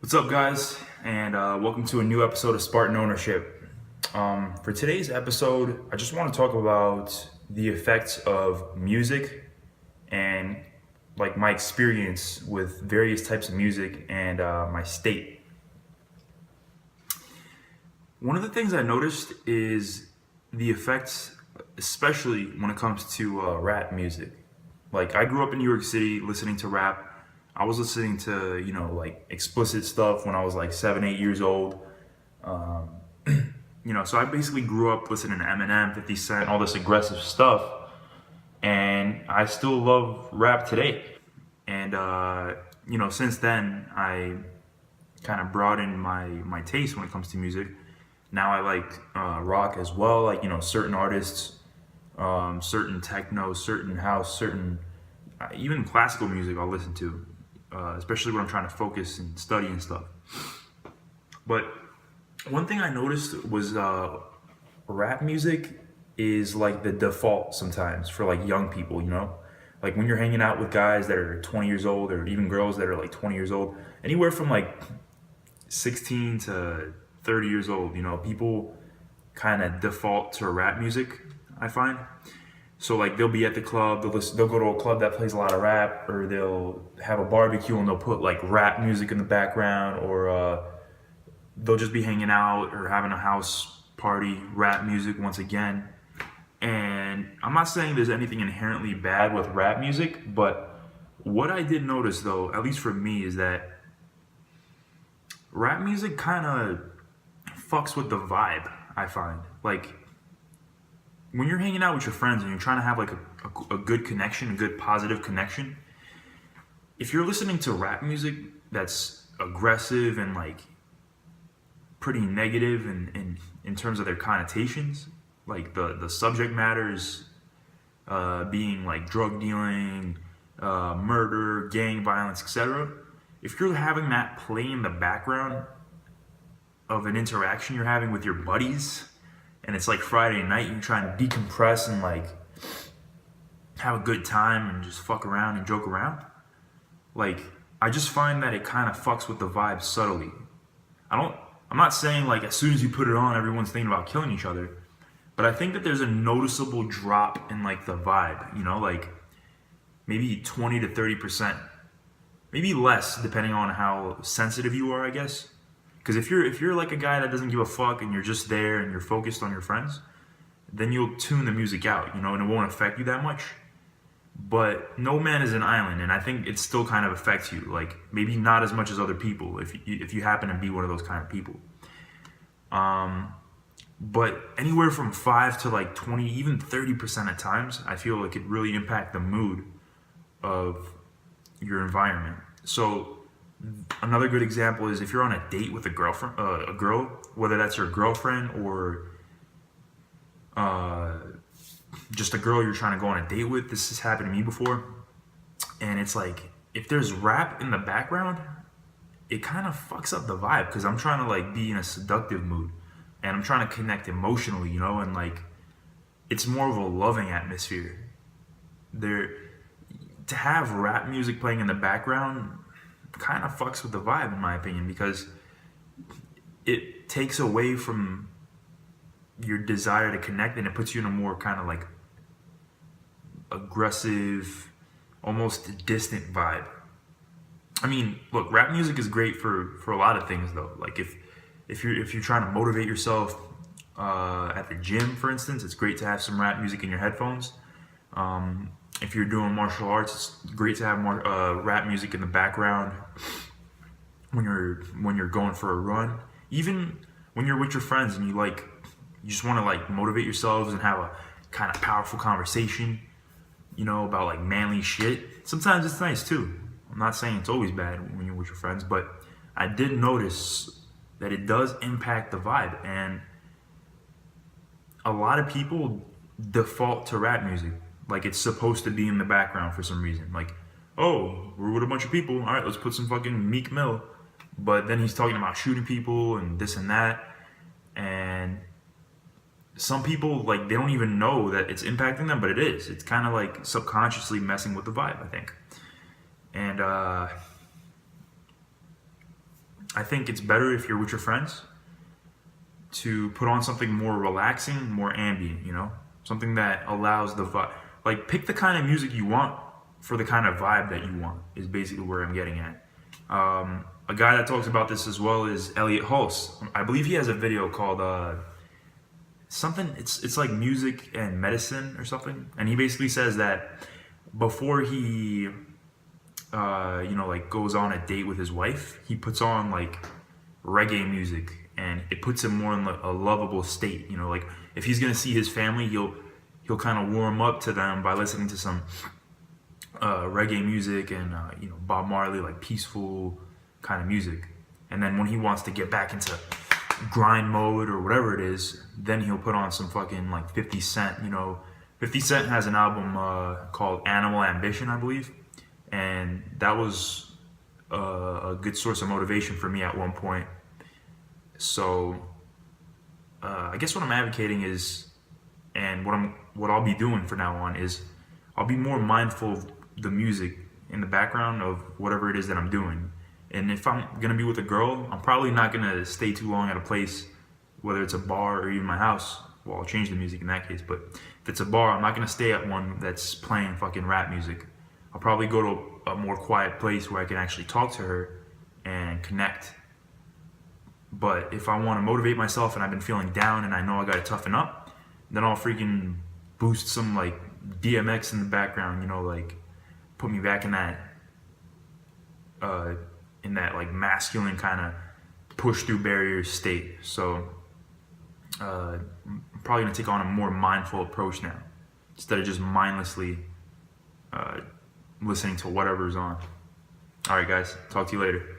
What's up, guys, and welcome to a new episode of Spartan Ownership. For today's episode, I just want to talk about the effects of music and like my experience with various types of music and my state. One of the things I noticed is the effects, especially when it comes to rap music. Like, I grew up in New York City listening to rap. I was listening to, like explicit stuff when I was like 7, 8 years old. Um, so I basically grew up listening to Eminem, 50 Cent, all this aggressive stuff. And I still love rap today. And, since then, I kind of broadened my taste when it comes to music. Now I like rock as well, like, certain artists, certain techno, certain house, certain, even classical music I'll listen to. Especially when I'm trying to focus and study and stuff. But one thing I noticed was rap music is like the default sometimes for like young people, Like when you're hanging out with guys that are 20 years old or even girls that are like 20 years old, anywhere from like 16 to 30 years old, people kind of default to rap music, I find. So like they'll be at the club, they'll go to a club that plays a lot of rap, or they'll have a barbecue and they'll put like rap music in the background, or they'll just be hanging out or having a house party, rap music once again. And I'm not saying there's anything inherently bad with rap music, but what I did notice though, at least for me, is that rap music kind of fucks with the vibe, I find. Like, when you're hanging out with your friends and you're trying to have like a good connection, a good positive connection, if you're listening to rap music that's aggressive and like pretty negative in terms of their connotations, like the subject matters being like drug dealing, murder, gang violence, etc. If you're having that play in the background of an interaction you're having with your buddies, and it's like Friday night, you're trying to decompress and like have a good time and just fuck around and joke around. Like, I just find that it kind of fucks with the vibe subtly. I'm not saying like as soon as you put it on, everyone's thinking about killing each other, but I think that there's a noticeable drop in like the vibe, like maybe 20 to 30%, maybe less depending on how sensitive you are, I guess. Because if you're like a guy that doesn't give a fuck and you're just there and you're focused on your friends, then you'll tune the music out, and it won't affect you that much. But no man is an island, and I think it still kind of affects you. Like, maybe not as much as other people if you happen to be one of those kind of people. But anywhere from 5 to like 20, even 30% at times, I feel like it really impact the mood of your environment. So another good example is if you're on a date with a girl, whether that's your girlfriend or just a girl you're trying to go on a date with. This has happened to me before, and it's like if there's rap in the background, it kind of fucks up the vibe because I'm trying to like be in a seductive mood, and I'm trying to connect emotionally, and like it's more of a loving atmosphere. There, to have rap music playing in the background kind of fucks with the vibe, in my opinion, because it takes away from your desire to connect and it puts you in a more kind of like aggressive, almost distant vibe. I mean, look, rap music is great for a lot of things though. Like if you're trying to motivate yourself at the gym, for instance, it's great to have some rap music in your headphones. If you're doing martial arts, it's great to have more rap music in the background when you're going for a run. Even when you're with your friends and you just want to like motivate yourselves and have a kind of powerful conversation, about like manly shit. Sometimes it's nice too. I'm not saying it's always bad when you're with your friends, but I did notice that it does impact the vibe, and a lot of people default to rap music. Like it's supposed to be in the background for some reason. Like, oh, we're with a bunch of people. All right, let's put some fucking Meek Mill. But then he's talking about shooting people and this and that. And some people, like, they don't even know that it's impacting them, but it is. It's kind of like subconsciously messing with the vibe, I think. And I think it's better if you're with your friends to put on something more relaxing, more ambient, you know? Something that allows the vibe. Like, pick the kind of music you want for the kind of vibe that you want, is basically where I'm getting at. A guy that talks about this as well is Elliot Hulse. I believe he has a video called something, it's like music and medicine or something. And he basically says that before he, like goes on a date with his wife, he puts on like reggae music, and it puts him more in a lovable state. You know, like if he's gonna see his family, he'll kind of warm up to them by listening to some reggae music and Bob Marley, like peaceful kind of music. And then when he wants to get back into grind mode or whatever it is, then he'll put on some fucking like 50 Cent. 50 Cent has an album called Animal Ambition, I believe, and that was a good source of motivation for me at one point. So I guess what I'm advocating is, and what I'll be doing from now on is, I'll be more mindful of the music in the background of whatever it is that I'm doing. And if I'm gonna be with a girl, I'm probably not gonna stay too long at a place, whether it's a bar or even my house. Well, I'll change the music in that case, but if it's a bar, I'm not gonna stay at one that's playing fucking rap music. I'll probably go to a more quiet place where I can actually talk to her and connect. But if I want to motivate myself and I've been feeling down and I know I gotta toughen up, then I'll freaking boost some like DMX in the background, like put me back in that like masculine kind of push through barriers state. So I'm probably gonna take on a more mindful approach now, instead of just mindlessly listening to whatever's on. All right, guys, talk to you later.